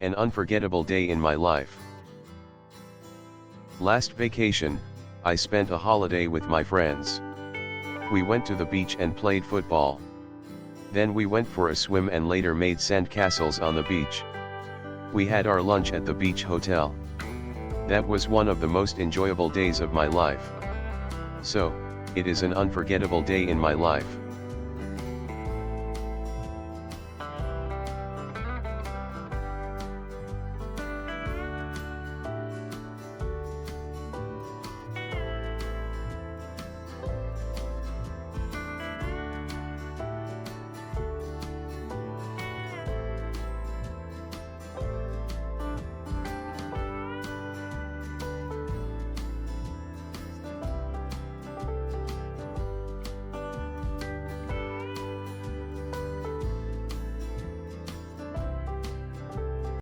An unforgettable day in my life. Last vacation, I spent a holiday with my friends. We went to the beach and played football. Then we went for a swim and later made sandcastles on the beach. We had our lunch at the beach hotel. That was one of the most enjoyable days of my life. So, it is an unforgettable day in my life.